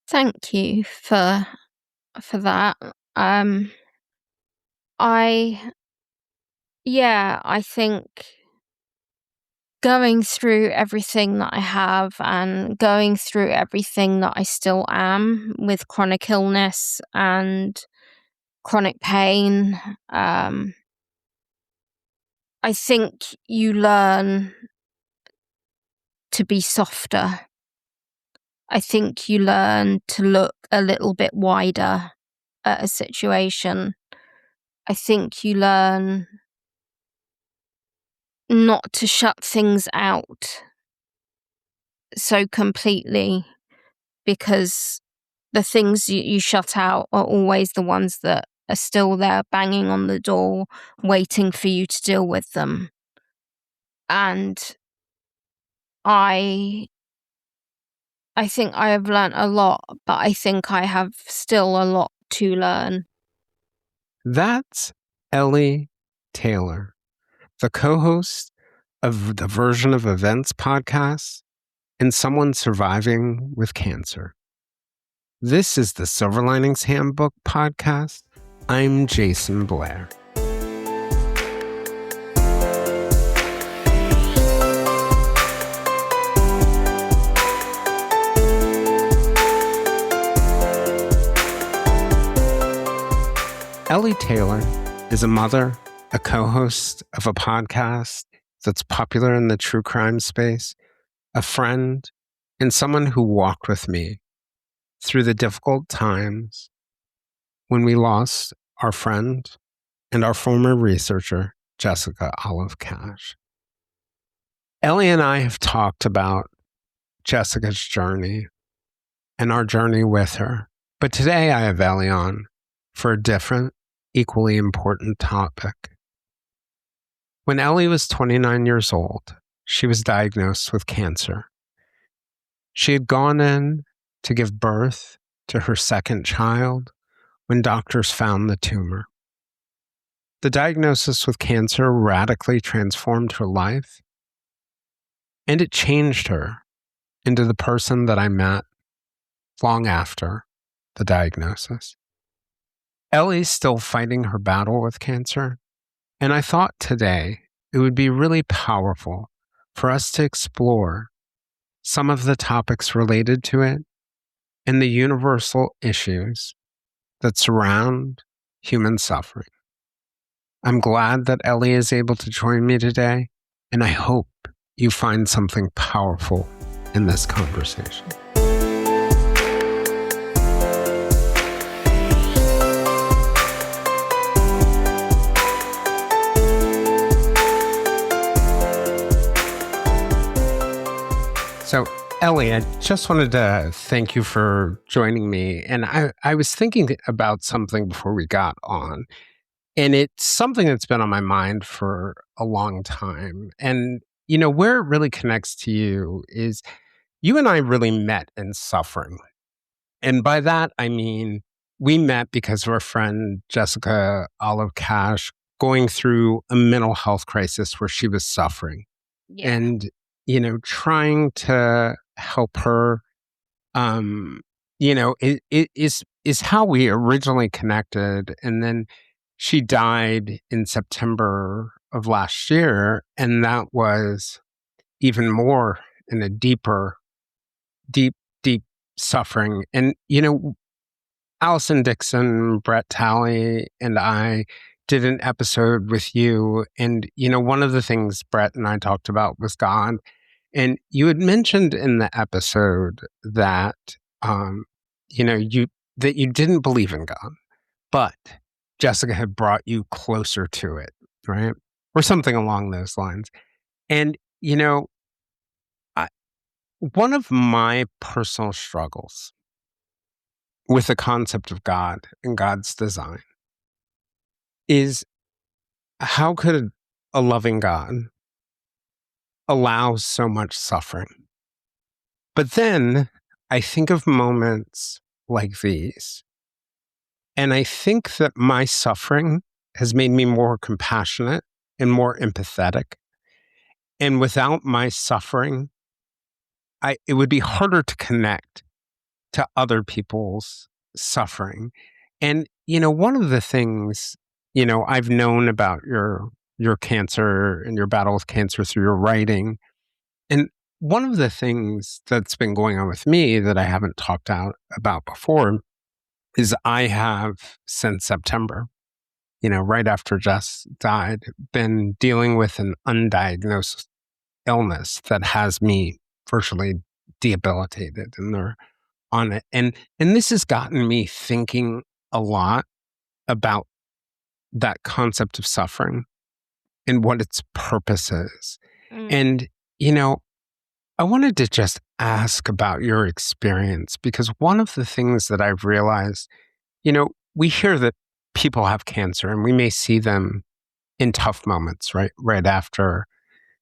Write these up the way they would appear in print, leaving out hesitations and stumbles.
Thank you for that. I I think going through everything that I have and going through everything that I still am with chronic illness and chronic pain, I think you learn to be softer. I think you learn to look a little bit wider at a situation. I think you learn not to shut things out so completely, because the things you shut out are always the ones that are still there banging on the door, waiting for you to deal with them. And I think I have learnt a lot, but I think I have still a lot to learn. That's Ellie Taylor, the co-host of the Version of Events podcast and someone surviving with cancer. This is the Silver Linings Handbook podcast. I'm Jason Blair. Ellie Taylor is a mother, a co-host of a podcast that's popular in the true crime space, a friend, and someone who walked with me through the difficult times when we lost our friend and our former researcher, Jessica Olive Cash. Ellie and I have talked about Jessica's journey and our journey with her, but today I have Ellie on for a different, equally important topic. When Ellie was 29 years old, she was diagnosed with cancer. She had gone in to give birth to her second child when doctors found the tumor. The diagnosis with cancer radically transformed her life, and it changed her into the person that I met long after the diagnosis. Ellie's still fighting her battle with cancer, and I thought today it would be really powerful for us to explore some of the topics related to it and the universal issues that surround human suffering. I'm glad that Ellie is able to join me today, and I hope you find something powerful in this conversation. So, Ellie, I just wanted to thank you for joining me. And I was thinking about something before we got on, and it's something that's been on my mind for a long time. And, where it really connects to you is you and I really met in suffering. And by that, I mean, we met because of our friend Jessica Olive Cash going through a mental health crisis where she was suffering. Yeah. And trying to help her, it is how we originally connected. And then she died in September of last year. And that was even more in a deep suffering. And, Allison Dixon, Brett Talley, and I did an episode with you. And, one of the things Brett and I talked about was God. And you had mentioned in the episode that, that you didn't believe in God, but Jessica had brought you closer to it, right? Or something along those lines. And, one of my personal struggles with the concept of God and God's design is how could a loving God allow so much suffering? But then I think of moments like these, and I think that my suffering has made me more compassionate and more empathetic. And without my suffering, it would be harder to connect to other people's suffering. And, one of the things, I've known about your cancer and your battle with cancer through your writing. And one of the things that's been going on with me that I haven't talked out about before is I have, since September, right after Jess died, been dealing with an undiagnosed illness that has me virtually debilitated, and they're on it. And this has gotten me thinking a lot about that concept of suffering and what its purpose is. Mm. And, I wanted to just ask about your experience, because one of the things that I've realized, we hear that people have cancer and we may see them in tough moments, right? Right after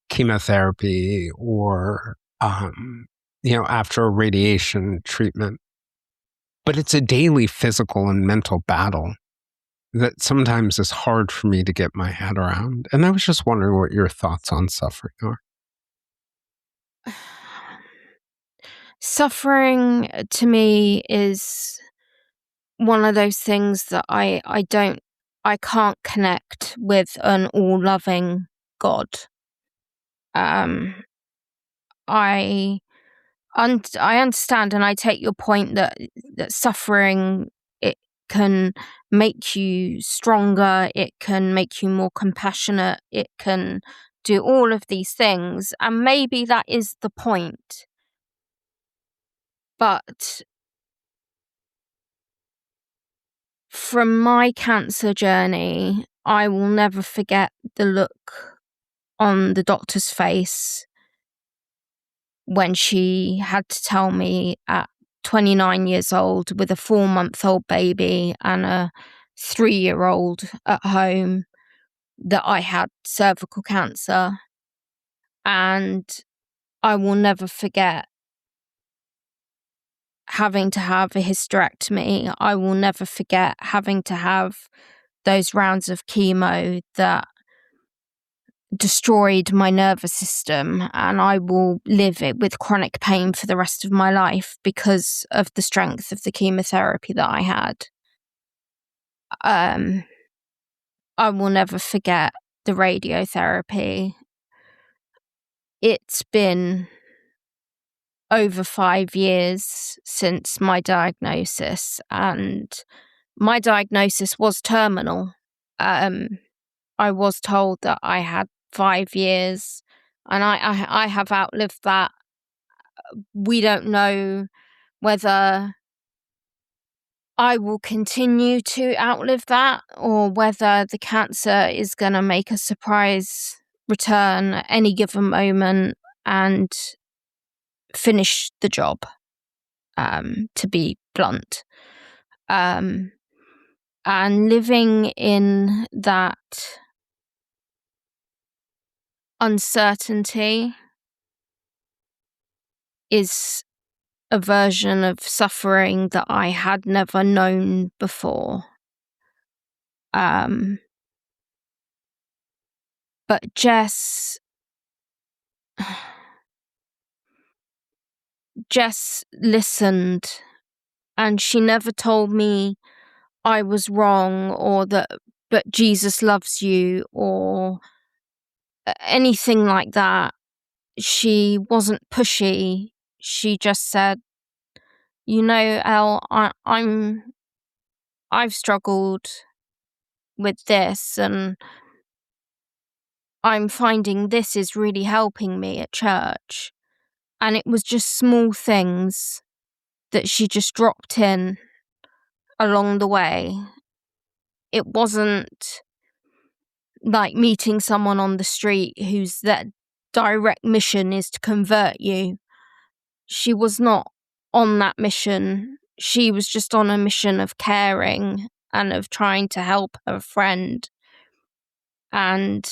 chemotherapy or, after a radiation treatment. But it's a daily physical and mental battle that sometimes is hard for me to get my head around. And I was just wondering what your thoughts on suffering are. Suffering to me is one of those things that I can't connect with an all-loving God. I I understand, and I take your point that suffering, it can make you stronger, it can make you more compassionate, it can do all of these things, and maybe that is the point. But from my cancer journey, I will never forget the look on the doctor's face when she had to tell me at 29 years old, with a 4-month-old baby and a 3-year-old at home, that I had cervical cancer. And I will never forget having to have a hysterectomy. I will never forget having to have those rounds of chemo that destroyed my nervous system, and I will live it with chronic pain for the rest of my life because of the strength of the chemotherapy that I had. I will never forget the radiotherapy. It's been over 5 years since my diagnosis, and my diagnosis was terminal. I was told that I had 5 years, and I have outlived that. We don't know whether I will continue to outlive that, or whether the cancer is going to make a surprise return at any given moment and finish the job, to be blunt. And living in that uncertainty is a version of suffering that I had never known before. But Jess listened, and she never told me I was wrong, or that, but Jesus loves you, or anything like that. She wasn't pushy. She just said, Elle, I've struggled with this, and I'm finding this is really helping me at church. And it was just small things that she just dropped in along the way. It wasn't like meeting someone on the street whose that direct mission is to convert you. She was not on that mission. She was just on a mission of caring and of trying to help her friend. And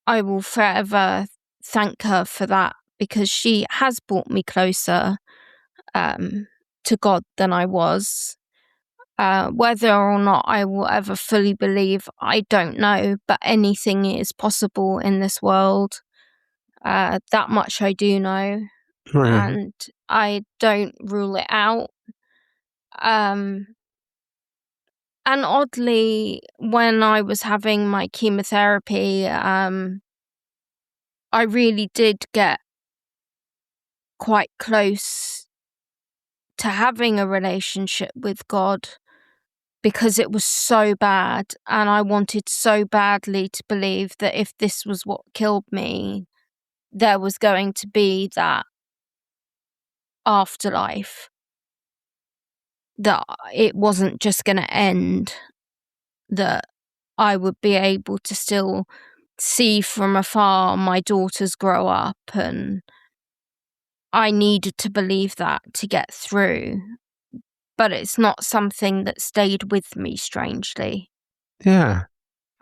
I will forever thank her for that, because she has brought me closer to God than I was. Whether or not I will ever fully believe, I don't know, but anything is possible in this world. That much I do know. Right. and I don't rule it out. Um, and oddly, when I was having my chemotherapy, I really did get quite close to having a relationship with God because it was so bad, and I wanted so badly to believe that if this was what killed me, there was going to be that afterlife, that it wasn't just going to end, that I would be able to still see from afar my daughters grow up, and I needed to believe that to get through. But it's not something that stayed with me, strangely. Yeah.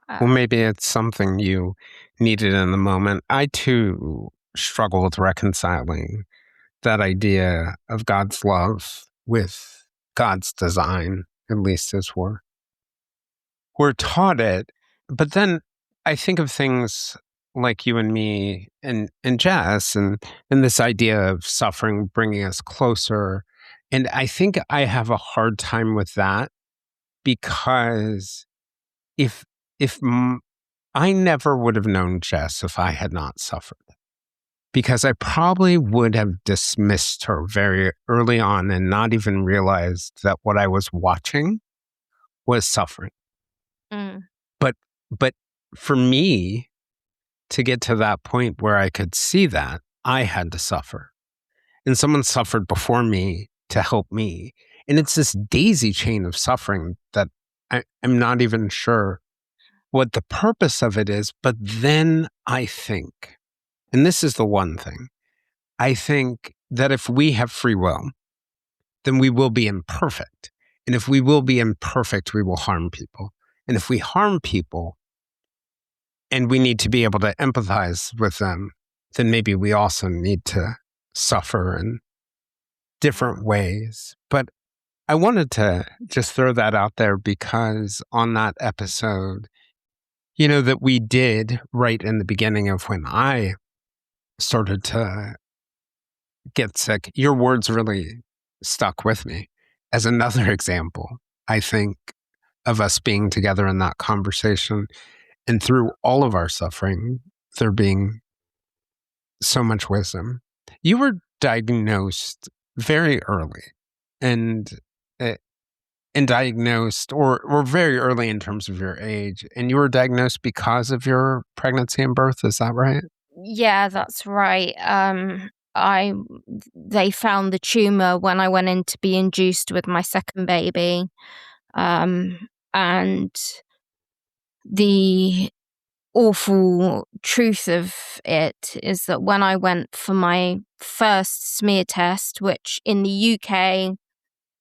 Well, Uh, maybe it's something you needed in the moment. I too struggle with reconciling that idea of God's love with God's design, at least as we're taught it. But then I think of things like you and me and Jess and this idea of suffering bringing us closer. And I think I have a hard time with that because if if I never would have known Jess if I had not suffered, because I probably would have dismissed her very early on and not even realized that what I was watching was suffering. mm, But but for me to get to that point where I could see that, I had to suffer. And someone suffered before me to help me. And it's this daisy chain of suffering that I'm not even sure what the purpose of it is. But then I think, and this is the one thing, I think that if we have free will, then we will be imperfect. And if we will be imperfect, we will harm people. And if we harm people and we need to be able to empathize with them, then maybe we also need to suffer in different ways. But I wanted to just throw that out there because on that episode, that we did right in the beginning of when I started to get sick, your words really stuck with me as another example, I think, of us being together in that conversation. And through all of our suffering, there being so much wisdom. You were diagnosed very early and uh, and diagnosed or very early in terms of your age, and you were diagnosed because of your pregnancy and birth. Is that right? yeah, that's right. I They found the tumor when I went in to be induced with my second baby. And the awful truth of it is that when I went for my first smear test, which in the UK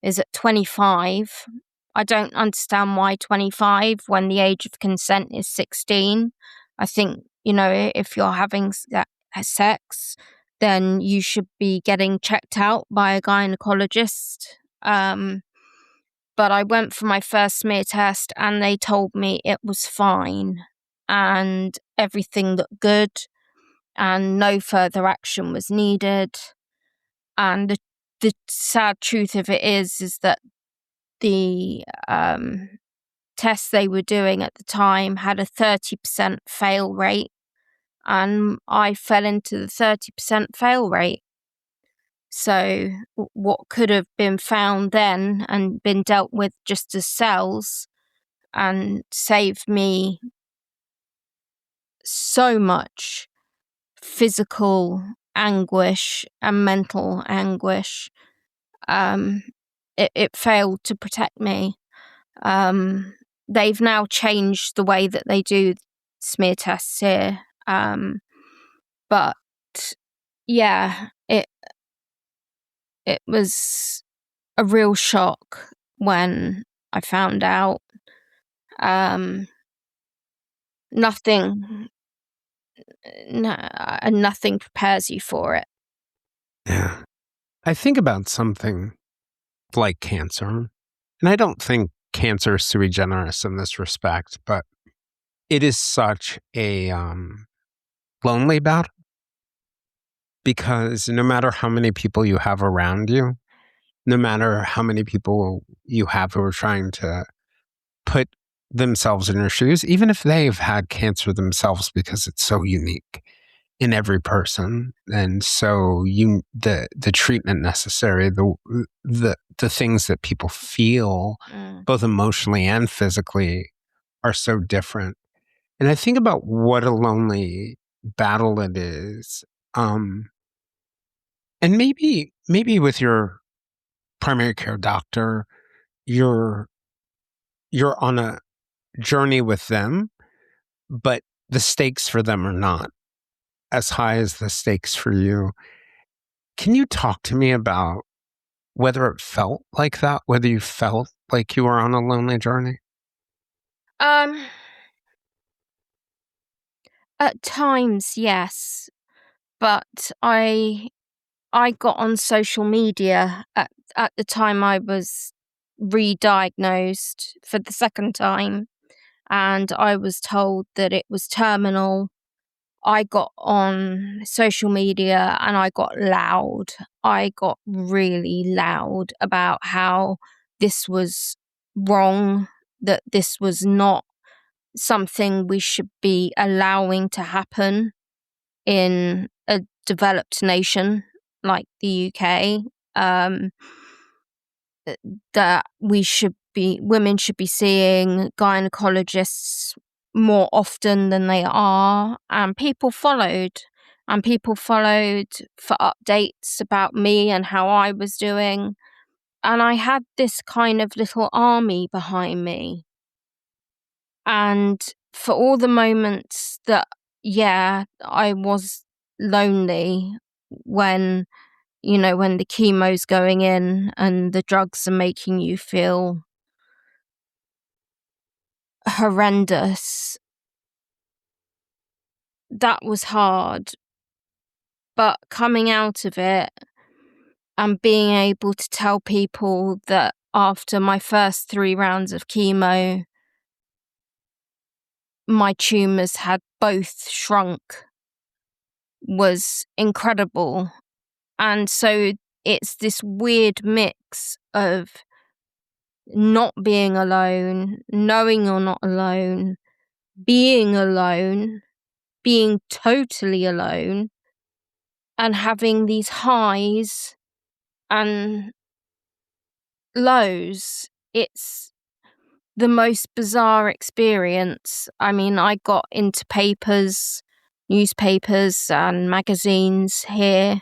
is at 25, I don't understand why 25 when the age of consent is 16. I think, if you're having sex, then you should be getting checked out by a gynecologist. But I went for my first smear test and they told me it was fine and everything looked good and no further action was needed. And the sad truth of it is that the tests they were doing at the time had a 30% fail rate, and I fell into the 30% fail rate. So what could have been found then and been dealt with just as cells and saved me so much physical anguish and mental anguish, it failed to protect me. They've now changed the way that they do smear tests here. But yeah, it was a real shock when I found out. Nothing, nothing prepares you for it. Yeah. I think about something like cancer, and I don't think cancer is sui generis in this respect, but it is such a lonely battle. because no matter how many people you have around you, no matter how many people you have who are trying to put themselves in your shoes, even if they've had cancer themselves, because it's so unique in every person, and so the treatment necessary, the things that people feel, both emotionally and physically, are so different. And I think about what a lonely battle it is. And maybe with your primary care doctor, you're on a journey with them, but the stakes for them are not as high as the stakes for you. Can you talk to me about whether it felt like that, whether you felt like you were on a lonely journey? Um, at times, yes, but I got on social media at the time I was re-diagnosed for the second time, and I was told that it was terminal. I got on social media and I got loud. I got really loud about how this was wrong, that this was not something we should be allowing to happen in a developed nation like the UK. Um, that women should be seeing gynecologists more often than they are, and people followed for updates about me and how I was doing, and I had this kind of little army behind me. And for all the moments that, yeah, I was lonely, when when the chemo's going in and the drugs are making you feel horrendous, that was hard. But coming out of it and being able to tell people that after my first 3 rounds of chemo, my tumours had both shrunk, was incredible. And so it's this weird mix of not being alone, knowing you're not alone, being totally alone, and having these highs and lows. It's the most bizarre experience. I mean, I got into newspapers and magazines here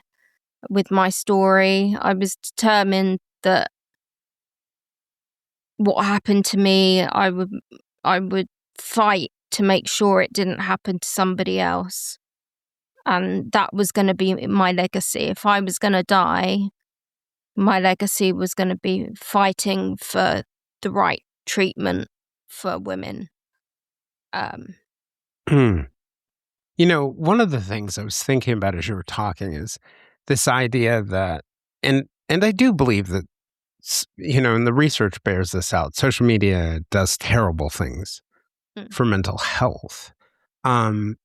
with my story. I was determined that what happened to me, I would fight to make sure it didn't happen to somebody else. And that was going to be my legacy. If I was going to die, my legacy was going to be fighting for the right treatment for women. Hmm. One of the things I was thinking about as you were talking is this idea that, and I do believe that, and the research bears this out, social media does terrible things for mental health, and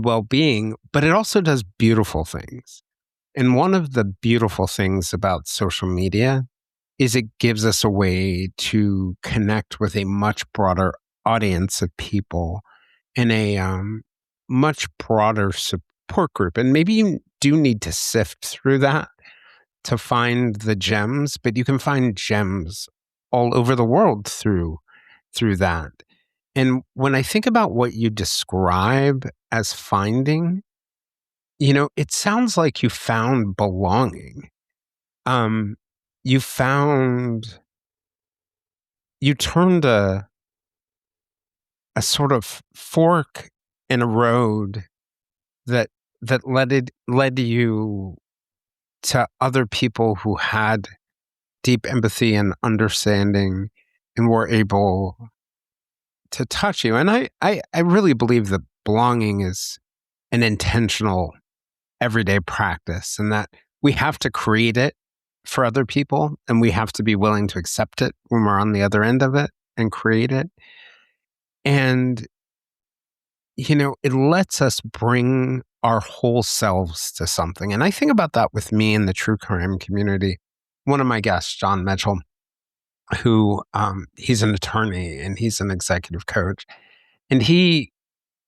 well-being, but it also does beautiful things. And one of the beautiful things about social media is it gives us a way to connect with a much broader audience of people in a much broader support group. And maybe you do need to sift through that to find the gems, but you can find gems all over the world through that. And when I think about what you describe as finding, it sounds like you found belonging. You turned a sort of fork in a road that led you to other people who had deep empathy and understanding and were able to touch you. And I really believe that belonging is an intentional everyday practice, and that we have to create it for other people, and we have to be willing to accept it when we're on the other end of it and create it. And it lets us bring our whole selves to something. And I think about that with me in the true crime community. One of my guests, John Mitchell, who he's an attorney and he's an executive coach, and he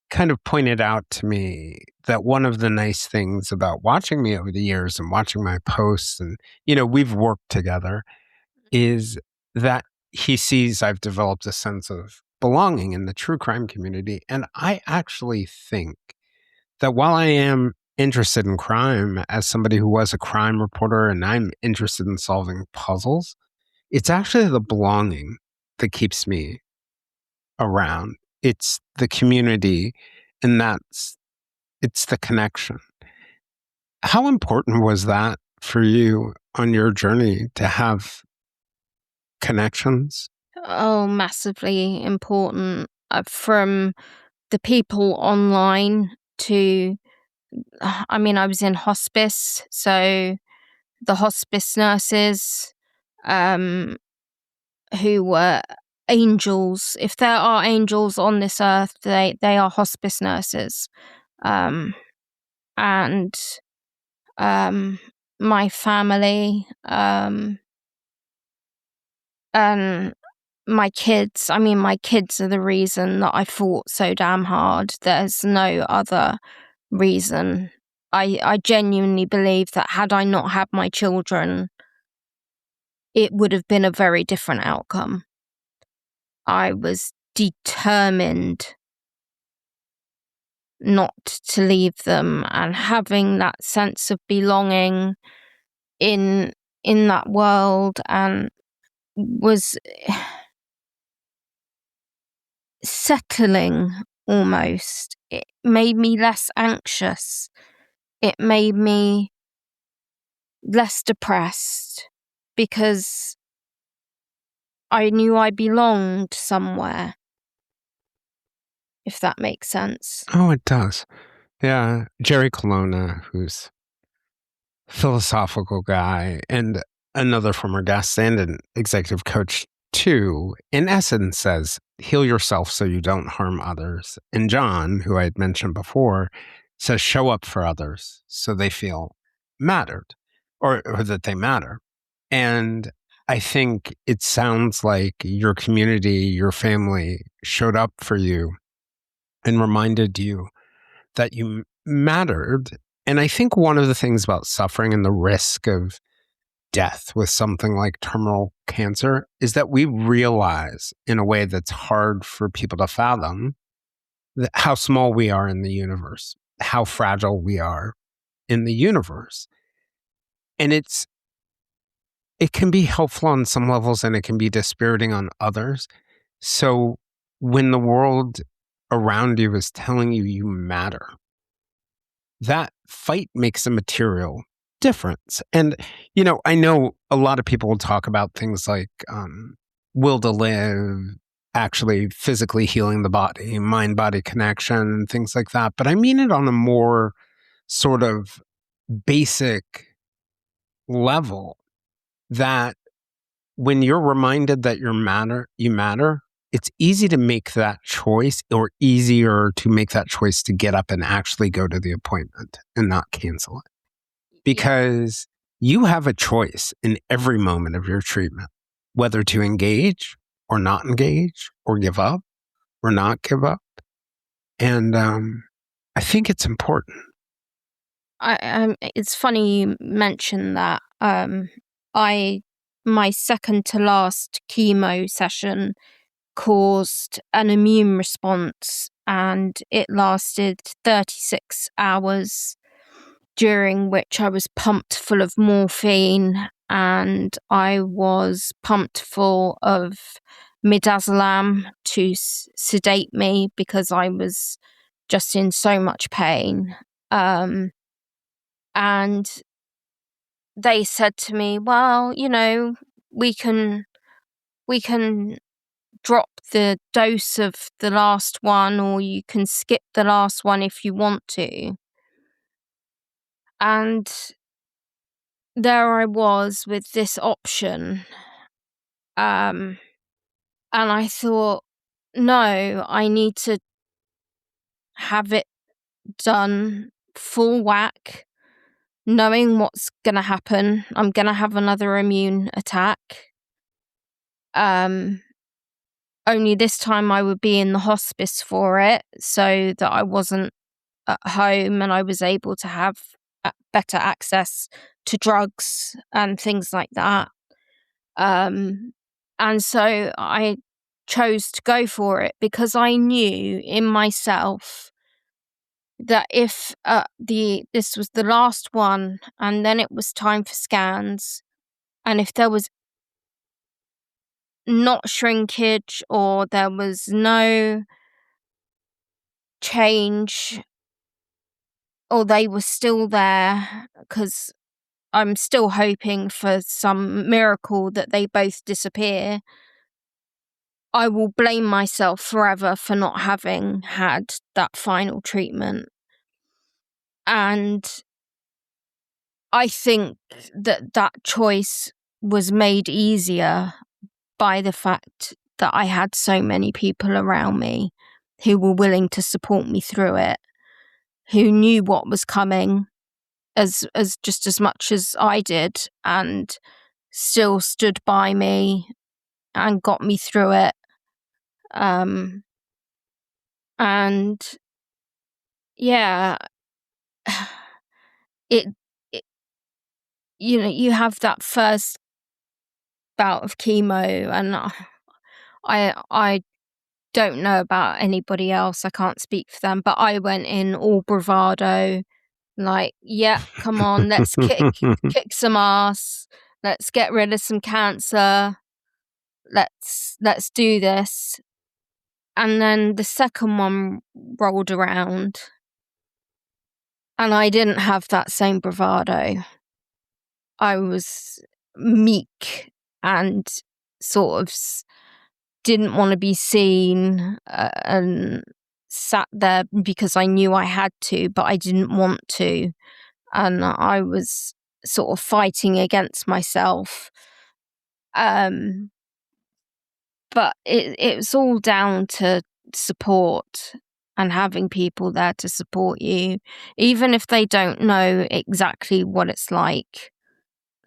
kind of pointed out to me that one of the nice things about watching me over the years and watching my posts, and we've worked together, is that he sees I've developed a sense of belonging in the true crime community. And I actually think that while I am interested in crime as somebody who was a crime reporter and I'm interested in solving puzzles, it's actually the belonging that keeps me around. It's the community, and it's the connection. How important was that for you on your journey to have connections? Oh, massively important. From the people online to, I was in hospice, so the hospice nurses, um, who were angels. If there are angels on this earth, they are hospice nurses. And my family, and my kids. My kids are the reason that I fought so damn hard. There's no other reason. I genuinely believe that had I not had my children, it would have been a very different outcome. I was determined not to leave them, and having that sense of belonging in that world, and was settling almost. It made me less anxious. It made me less depressed because I knew I belonged somewhere, if that makes sense. Oh, it does. Yeah. Jerry Colonna, who's a philosophical guy and another former guest and an executive coach too, in essence says, heal yourself so you don't harm others. And John, who I had mentioned before, says, show up for others so they feel mattered or that they matter. And I think it sounds like your community, your family showed up for you and reminded you that you mattered. And I think one of the things about suffering and the risk of death with something like terminal cancer is that we realize in a way that's hard for people to fathom how small we are in the universe, how fragile we are in the universe. And it can be helpful on some levels and it can be dispiriting on others. So when the world around you is telling you you matter, that fight makes a material difference. And, I know a lot of people will talk about things like will to live, actually physically healing the body, mind-body connection, things like that. But I mean it on a more sort of basic level, that when you're reminded that you matter, it's easy to make that choice, or easier to make that choice to get up and actually go to the appointment and not cancel it. Because you have a choice in every moment of your treatment, whether to engage or not engage, or give up or not give up. And I think it's important. It's funny you mention that. My second to last chemo session caused an immune response, and it lasted 36 hours, during which I was pumped full of morphine and I was pumped full of midazolam to sedate me because I was just in so much pain. And they said to me, well, we can drop the dose of the last one, or you can skip the last one if you want to. And there I was with this option. And I thought, no, I need to have it done full whack, knowing what's going to happen. I'm going to have another immune attack. Only this time I would be in the hospice for it, so that I wasn't at home and I was able to have better access to drugs and things like that. And so I chose to go for it because I knew in myself that if this was the last one and then it was time for scans, and if there was not shrinkage or there was no change or they were still there, because I'm still hoping for some miracle that they both disappear, I will blame myself forever for not having had that final treatment. And I think that choice was made easier by the fact that I had so many people around me who were willing to support me through it, who knew what was coming as just as much as I did, and still stood by me and got me through it. And yeah, it, it you have that first bout of chemo, and I don't know about anybody else. I can't speak for them, but I went in all bravado, like, yeah, come on, let's kick some ass. Let's get rid of some cancer. Let's do this. And then the second one rolled around, and I didn't have that same bravado. I was meek and sort of didn't want to be seen, and sat there because I knew I had to, but I didn't want to. And I was sort of fighting against myself. But it was all down to support and having people there to support you, even if they don't know exactly what it's like.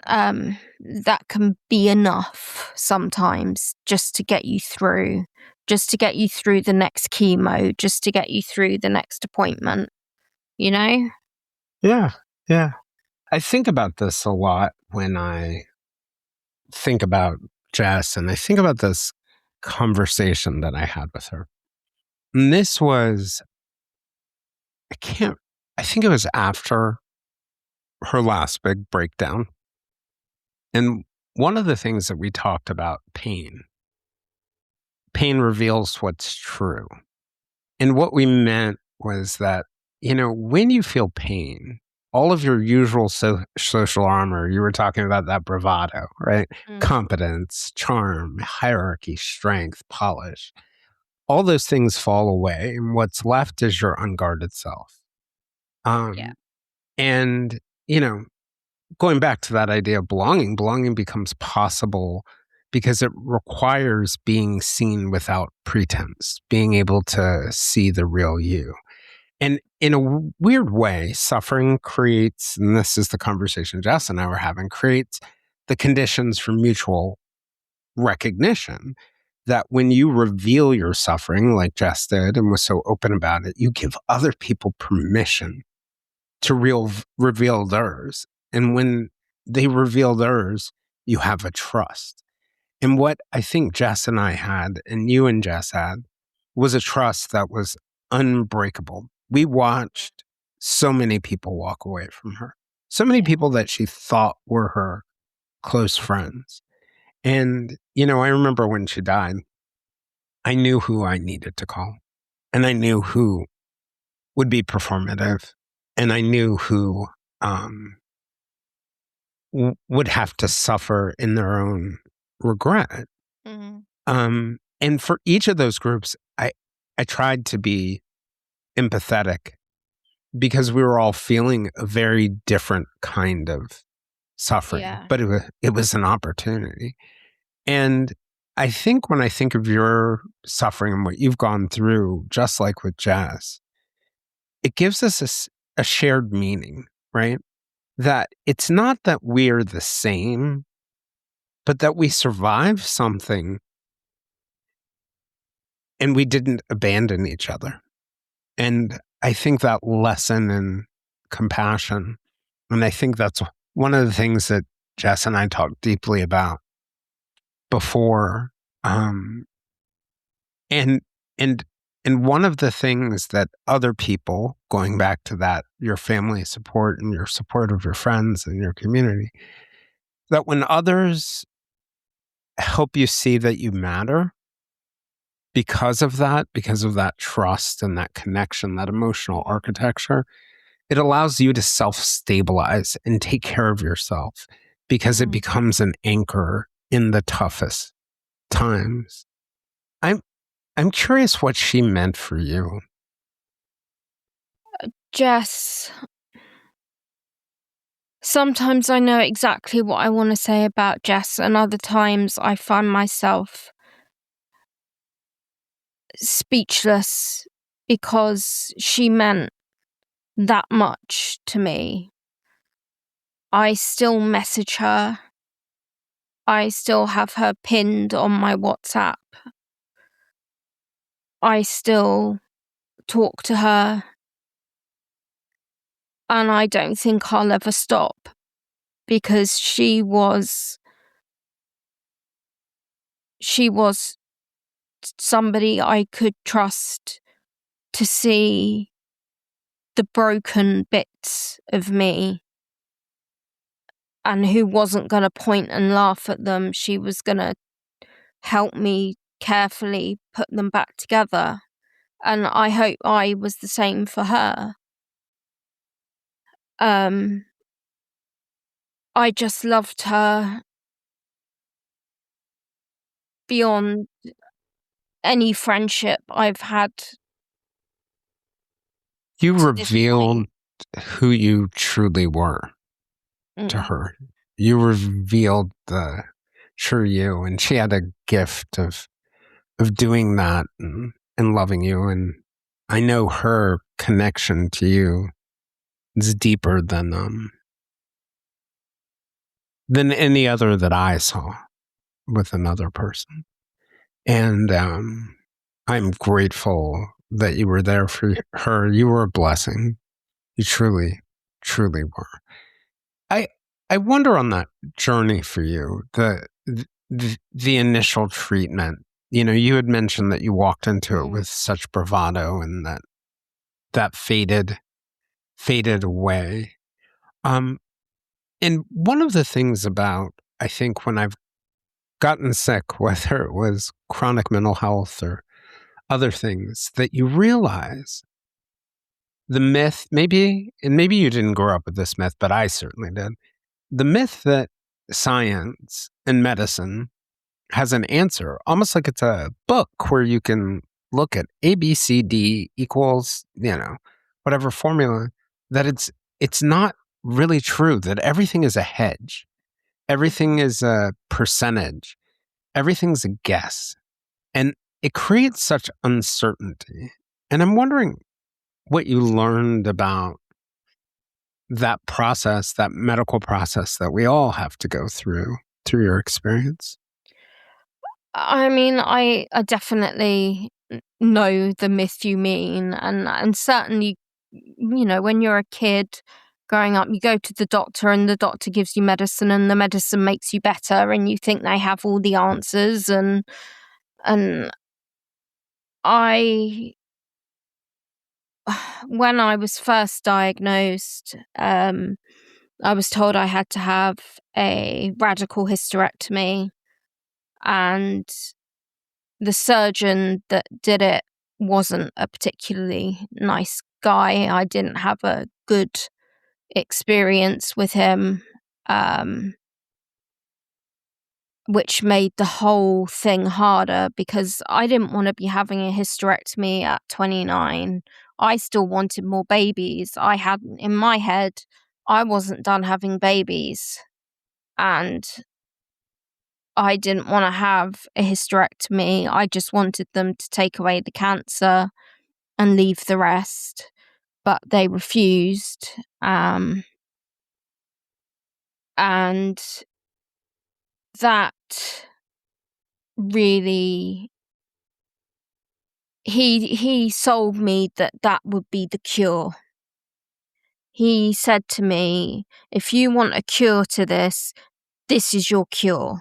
That can be enough sometimes just to get you through, the next chemo, just to get you through the next appointment, you know? Yeah. Yeah. I think about this a lot when I think about Jess, and I think about this conversation that I had with her. And this was, I think it was after her last big breakdown. And one of the things that we talked about, pain reveals what's true. And what we meant was that, when you feel pain, all of your usual social armor, you were talking about that bravado, right? Competence, charm, hierarchy, strength, polish, all those things fall away. And what's left is your unguarded self. And, going back to that idea of belonging becomes possible because it requires being seen without pretense, being able to see the real you. And in a weird way, suffering creates, and this is the conversation Jess and I were having, creates the conditions for mutual recognition. That when you reveal your suffering, like Jess did and was so open about it, you give other people permission to reveal theirs. And when they reveal theirs, you have a trust. And what I think Jess and I had, and you and Jess had, was a trust that was unbreakable. We watched so many people walk away from her, so many people that she thought were her close friends. And, I remember when she died, I knew who I needed to call, and I knew who would be performative, and I knew who would have to suffer in their own regret. And for each of those groups, I tried to be empathetic because we were all feeling a very different kind of suffering, but it was an opportunity. And I think when I think of your suffering and what you've gone through, just like with Jess, it gives us a shared meaning, right? That it's not that we're the same, but that we survived something and we didn't abandon each other. And I think that lesson in compassion, and I think that's one of the things that Jess and I talked deeply about before. And and and one of the things that other people, going back to that, your family support and your support of your friends and your community, that when others help you see that you matter because of that trust and that connection, that emotional architecture, it allows you to self-stabilize and take care of yourself because it becomes an anchor in the toughest times. I'm curious what she meant for you. Jess, sometimes I know exactly what I want to say about Jess, and other times I find myself speechless because she meant that much to me. I still message her. I still have her pinned on my WhatsApp. I still talk to her. And I don't think I'll ever stop because she was somebody I could trust to see the broken bits of me and who wasn't going to point and laugh at them. She was going to help me carefully put them back together. And I hope I was the same for her. I just loved her beyond any friendship I've had. You revealed who you truly were to her. You revealed the true you, and she had a gift of doing that and loving you. And I know her connection to you is deeper than any other that I saw with another person. And I'm grateful that you were there for her. You were a blessing. You truly, truly were. I wonder on that journey for you, the initial treatment. You know, you had mentioned that you walked into it with such bravado, and that faded away. And one of the things about, I think, when I've gotten sick, whether it was chronic mental health or other things, that you realize the myth, maybe you didn't grow up with this myth, but I certainly did. The myth that science and medicine has an answer, almost like it's a book where you can look at A, B, C, D equals, whatever formula, that it's not really true, that everything is a hedge. Everything is a percentage. Everything's a guess. And it creates such uncertainty. And I'm wondering what you learned about that process, that medical process that we all have to go through your experience. I mean, I definitely know the myth you mean, and certainly, when you're a kid growing up, you go to the doctor and the doctor gives you medicine and the medicine makes you better and you think they have all the answers, and I when I was first diagnosed, I was told I had to have a radical hysterectomy, and the surgeon that did it wasn't a particularly nice guy. I didn't have a good experience with him, which made the whole thing harder because I didn't want to be having a hysterectomy at 29. I still wanted more babies. I hadn't, in my head, I wasn't done having babies. And I didn't want to have a hysterectomy. I just wanted them to take away the cancer and leave the rest. but they refused. And that really, he sold me that would be the cure. He said to me, if you want a cure to this is your cure.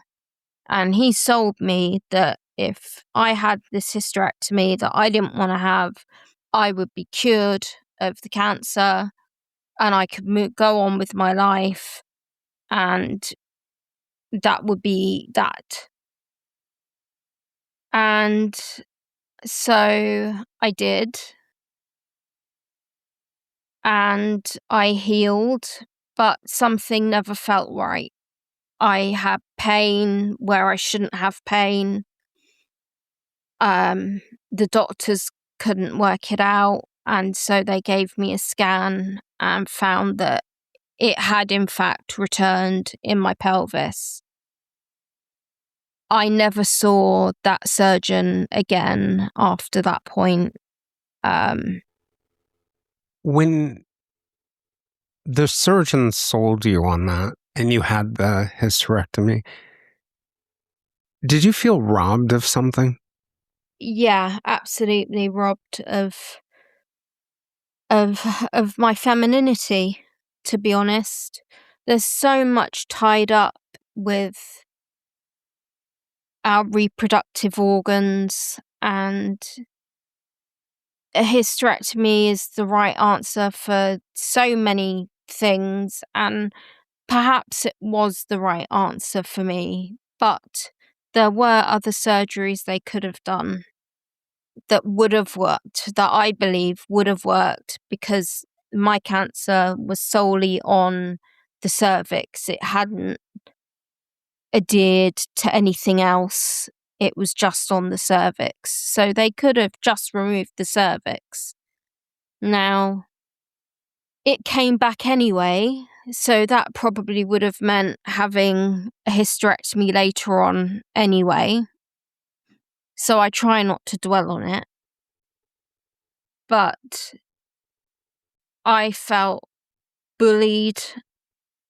And he sold me that if I had this hysterectomy that I didn't want to have, I would be cured of the cancer and I could go on with my life, and that would be that. And so I did. And I healed, but something never felt right. I had pain where I shouldn't have pain. The doctors couldn't work it out, and so they gave me a scan and found that it had in fact returned in my pelvis. I never saw that surgeon again after that point. When the surgeon sold you on that and you had the hysterectomy, did you feel robbed of something? Yeah, absolutely robbed of my femininity, to be honest. There's so much tied up with our reproductive organs, and a hysterectomy is the right answer for so many things, and perhaps it was the right answer for me, but there were other surgeries they could have done that would have worked, that I believe would have worked, because my cancer was solely on the cervix. It hadn't adhered to anything else. It was just on the cervix. So they could have just removed the cervix. Now, it came back anyway, so that probably would have meant having a hysterectomy later on anyway. So I try not to dwell on it. But I felt bullied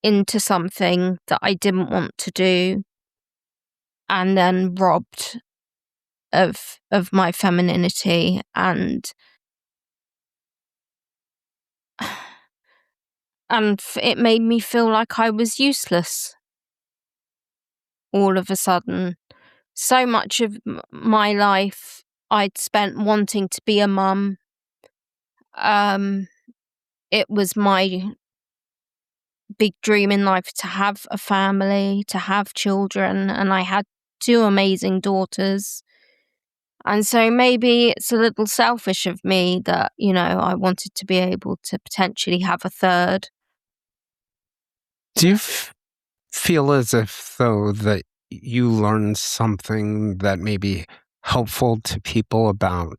into something that I didn't want to do, and then robbed of my femininity, and it made me feel like I was useless all of a sudden. So much of my life I'd spent wanting to be a mum. It was my big dream in life to have a family, to have children, and I had 2 amazing daughters. And so maybe it's a little selfish of me that, I wanted to be able to potentially have a third. Do you feel as if, though, that you learned something that may be helpful to people about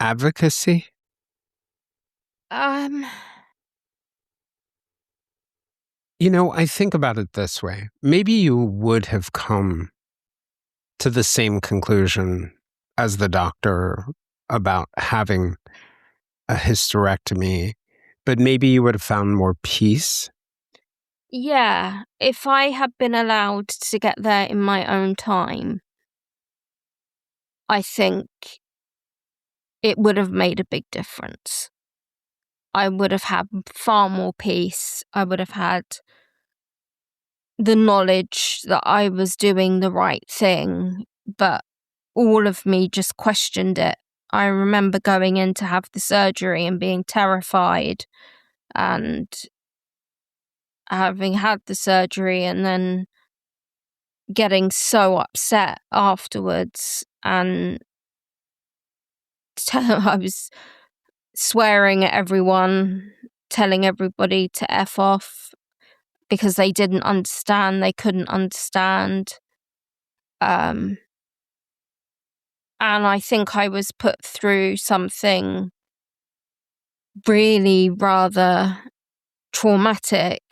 advocacy? Um, I think about it this way. Maybe you would have come to the same conclusion as the doctor about having a hysterectomy, but maybe you would have found more peace. yeah, if I had been allowed to get there in my own time, I think it would have made a big difference. I would have had far more peace. I would have had the knowledge that I was doing the right thing, but all of me just questioned it. I remember going in to have the surgery and being terrified, and having had the surgery and then getting so upset afterwards, and I was swearing at everyone, telling everybody to F off because they didn't understand, they couldn't understand. And I think I was put through something really rather traumatic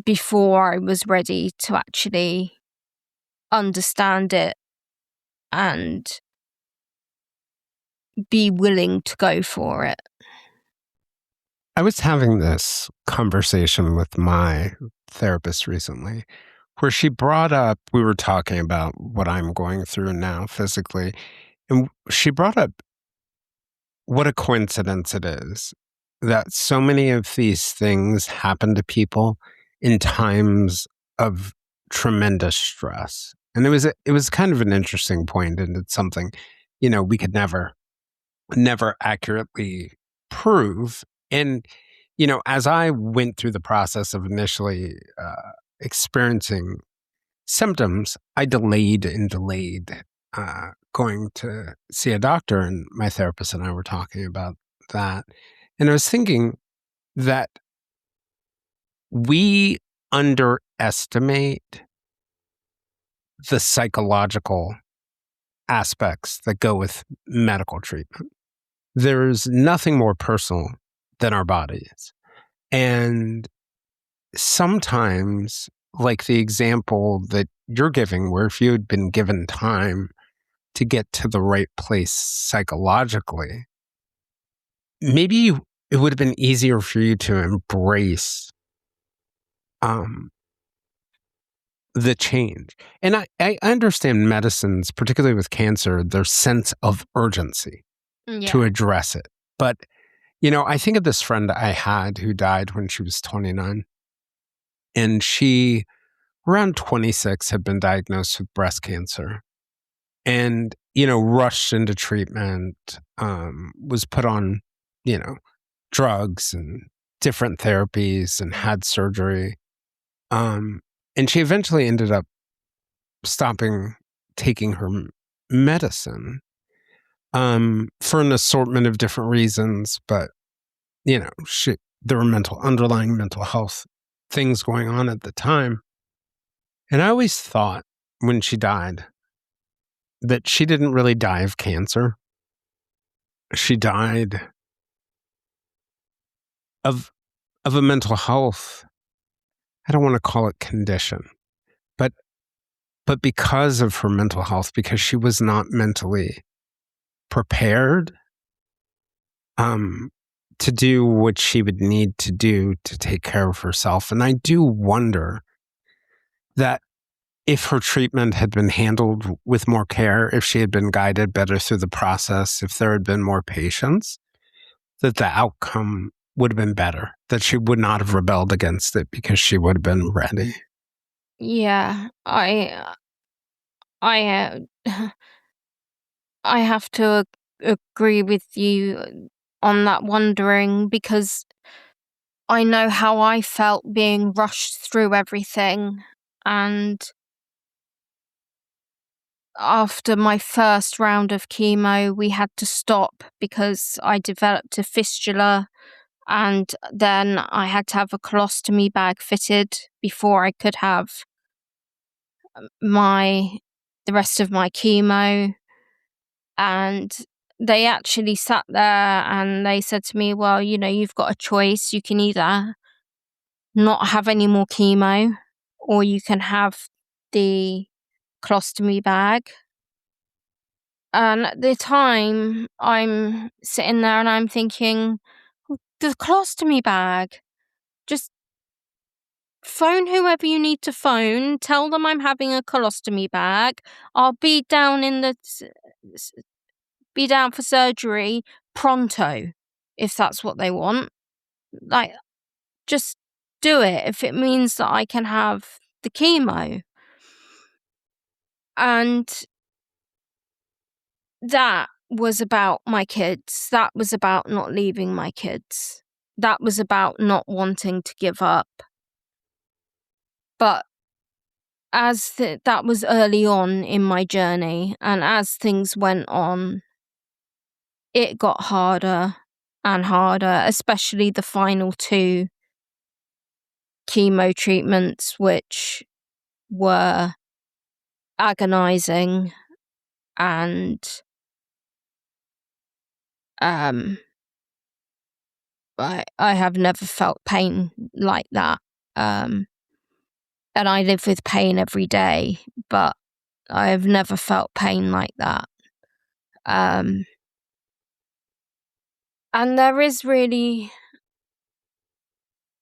before I was ready to actually understand it and be willing to go for it. I was having this conversation with my therapist recently where she brought up, we were talking about what I'm going through now physically, and she brought up what a coincidence it is that so many of these things happen to people in times of tremendous stress. And it was kind of an interesting point, and it's something, we could never accurately prove. And, as I went through the process of initially experiencing symptoms, I delayed and delayed going to see a doctor. And my therapist and I were talking about that. And I was thinking that we underestimate the psychological aspects that go with medical treatment. There's nothing more personal than our bodies. And sometimes, like the example that you're giving, where if you had been given time to get to the right place psychologically, maybe it would have been easier for you to embrace the change. And I understand medicines, particularly with cancer, their sense of urgency to address it. But, I think of this friend I had who died when she was 29. And she, around 26, had been diagnosed with breast cancer. And, rushed into treatment, was put on, drugs and different therapies and had surgery. And she eventually ended up stopping taking her medicine for an assortment of different reasons. But, there were underlying mental health things going on at the time. And I always thought when she died that she didn't really die of cancer. She died of a mental health, I don't want to call it condition, but because of her mental health, because she was not mentally prepared to do what she would need to do to take care of herself. And I do wonder that if her treatment had been handled with more care, if she had been guided better through the process, if there had been more patience, that the outcome would have been better, that she would not have rebelled against it because she would have been ready. Yeah, I I have to agree with you on that wondering, because I know how I felt being rushed through everything. And after my first round of chemo, we had to stop because I developed a fistula, and then I had to have a colostomy bag fitted before I could have the rest of my chemo. And they actually sat there and they said to me, well, you've got a choice. You can either not have any more chemo, or you can have the colostomy bag. And at the time, I'm sitting there and I'm thinking, the colostomy bag, just phone whoever you need to phone, tell them I'm having a colostomy bag. I'll be down be down for surgery pronto, if that's what they want. Like, just do it if it means that I can have the chemo. And that was about my kids. That was about not leaving my kids. That was about not wanting to give up. But that was early on in my journey, and as things went on, it got harder and harder, especially the final 2 chemo treatments, which were agonizing. And I have never felt pain like that. And I live with pain every day, but I have never felt pain like that. And there is really,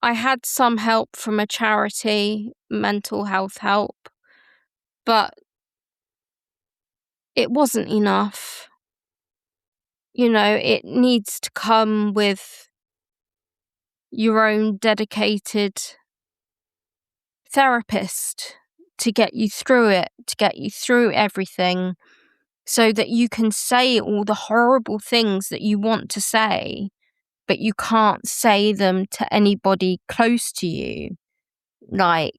I had some help from a charity, mental health help, but it wasn't enough. You know, it needs to come with your own dedicated therapist to get you through it, to get you through everything, so that you can say all the horrible things that you want to say, but you can't say them to anybody close to you. Like,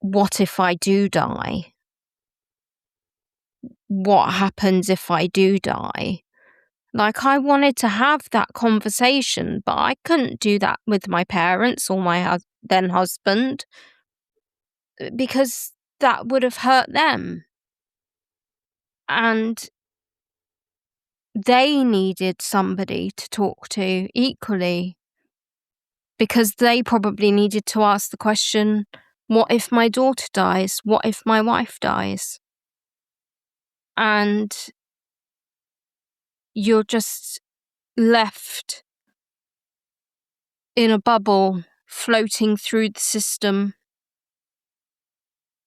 what if I do die? What happens if I do die? Like, I wanted to have that conversation, but I couldn't do that with my parents or my then husband, because that would have hurt them. And they needed somebody to talk to equally, because they probably needed to ask the question, what if my daughter dies? What if my wife dies? And you're just left in a bubble, floating through the system,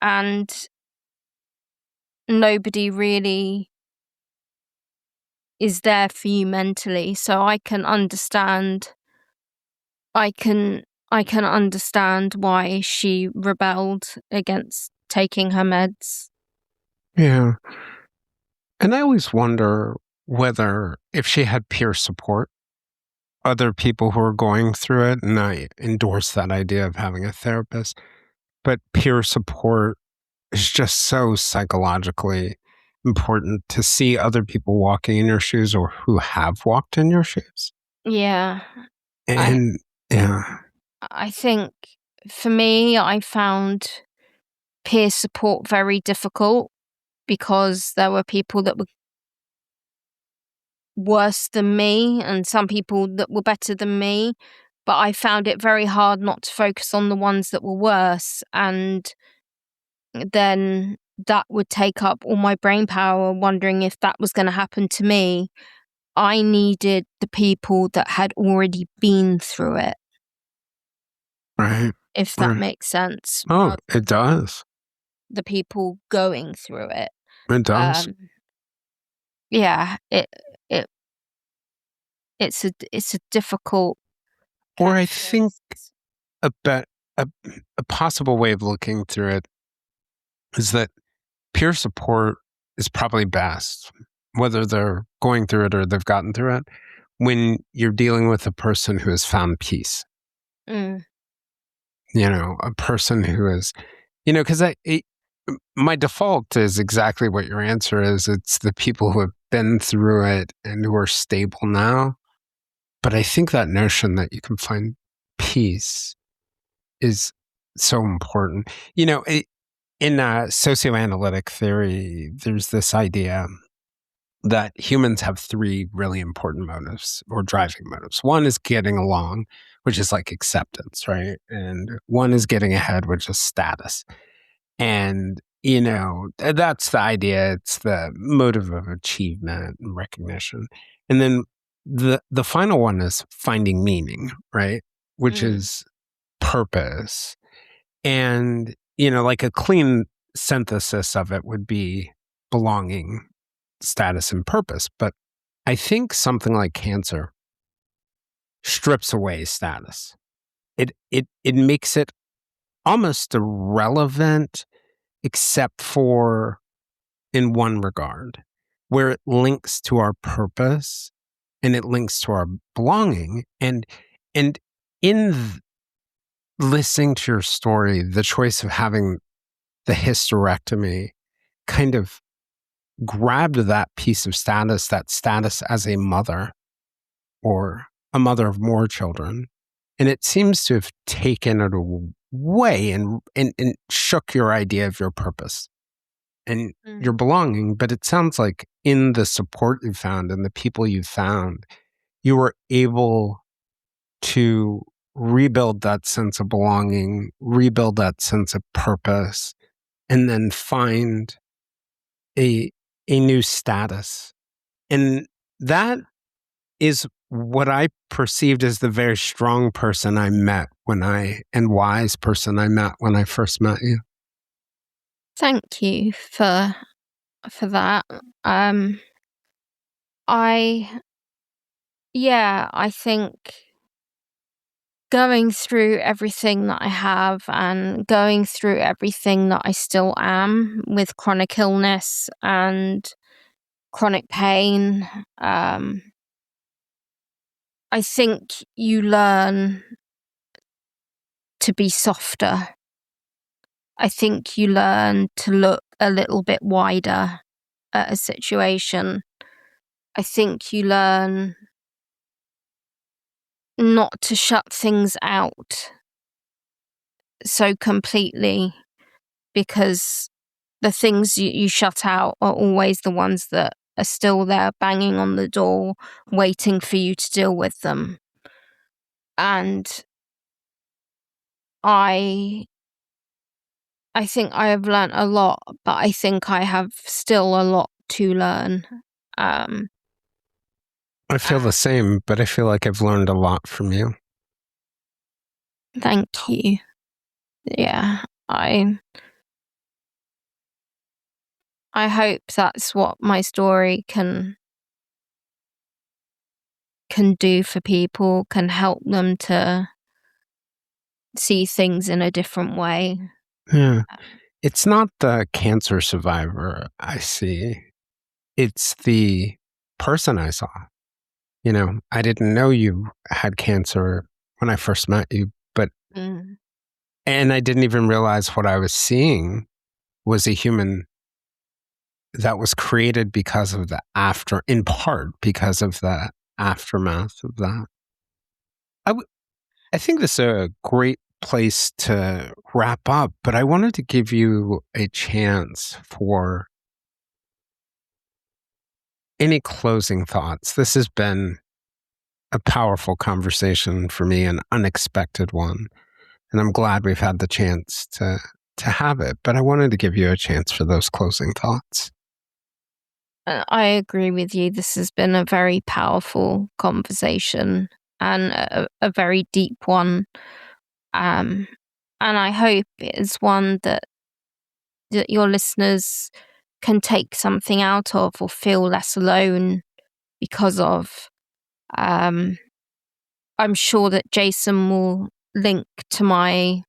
and nobody really is there for you mentally. So I can understand. I can understand why she rebelled against taking her meds. Yeah. And I always wonder whether if she had peer support, other people who are going through it, and I endorse that idea of having a therapist, but peer support is just so psychologically important to see other people walking in your shoes or who have walked in your shoes. Yeah. And yeah. I think for me, I found peer support very difficult, because there were people that were worse than me and some people that were better than me. But I found it very hard not to focus on the ones that were worse. And then that would take up all my brain power, wondering if that was going to happen to me. I needed the people that had already been through it. Right. If that makes sense. Oh, it does. The people going through it. It does. Yeah, it's a difficult Or I calculus. think a possible way of looking through it is that peer support is probably best, whether they're going through it or they've gotten through it, when you're dealing with a person who has found peace. You know, a person who is, you know, because my default is exactly what your answer is. It's the people who have been through it and who are stable now. But I think that notion that you can find peace is so important. You know, in socioanalytic theory, there's this idea that humans have three really important motives or driving motives. One is getting along, which is like acceptance, right? And one is getting ahead, which is status. And, you know, that's the idea. It's the motive of achievement and recognition. And then the final one is finding meaning, right? Which is purpose. And, you know, like a clean synthesis of it would be belonging, status, and purpose. But I think something like cancer strips away status. It makes it almost irrelevant, except for in one regard, where it links to our purpose and it links to our belonging. And in listening to your story, the choice of having the hysterectomy kind of grabbed that piece of status, that status as a mother or a mother of more children. And it seems to have taken it away and shook your idea of your purpose and your belonging. But it sounds like in the support you found and the people you found, you were able to rebuild that sense of belonging, rebuild that sense of purpose, and then find a new status. And that is what I perceived as the very strong person I met and wise person I met when I first met you. Thank you for that. I think going through everything that I have and going through everything that I still am with chronic illness and chronic pain, I think you learn to be softer. I think you learn to look a little bit wider at a situation. I think you learn not to shut things out so completely, because the things you shut out are always the ones that are still there banging on the door, waiting for you to deal with them. And I think I have learnt a lot, but I think I have still a lot to learn. I feel the same, but I feel like I've learned a lot from you. Thank you. Yeah, I hope that's what my story can do for people, can help them to see things in a different way. Yeah. It's not the cancer survivor I see. It's the person I saw. You know, I didn't know you had cancer when I first met you, and I didn't even realize what I was seeing was a human that was created because of in part because of the aftermath of that. I think this is a great place to wrap up, but I wanted to give you a chance for any closing thoughts. This has been a powerful conversation for me, an unexpected one, and I'm glad we've had the chance to have it, but I wanted to give you a chance for those closing thoughts. I agree with you. This has been a very powerful conversation and a very deep one. And I hope it's one that your listeners can take something out of or feel less alone because of. I'm sure that Jason will link to my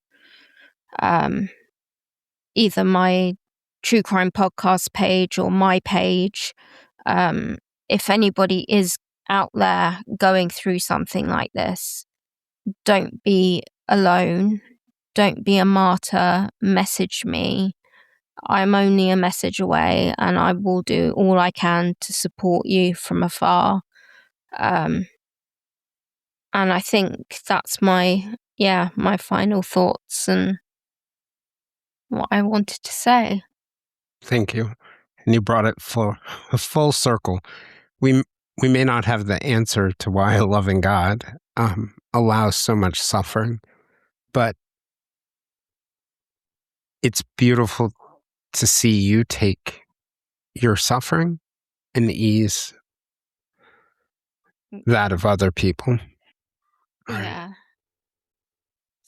either my true crime podcast page or my page. If anybody is out there going through something like this, don't be alone. Don't be a martyr. Message me. I'm only a message away, and I will do all I can to support you from afar. And I think that's my final thoughts and what I wanted to say. Thank you. And you brought it full circle. We may not have the answer to why a loving God allows so much suffering, but it's beautiful to see you take your suffering and ease that of other people. Yeah.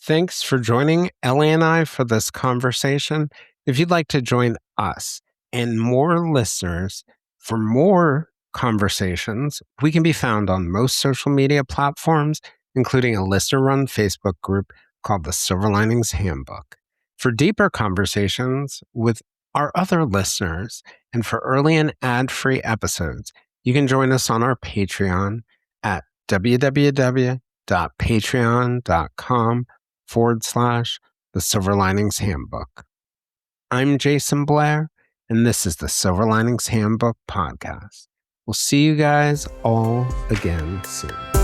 Thanks for joining Ellie and I for this conversation. If you'd like to join us and more listeners for more conversations, we can be found on most social media platforms, including a listener-run Facebook group called the Silver Linings Handbook. For deeper conversations with our other listeners and for early and ad-free episodes, you can join us on our Patreon at www.patreon.com/the Silver Linings Handbook. I'm Jason Blair, and this is the Silver Linings Handbook podcast. We'll see you guys all again soon.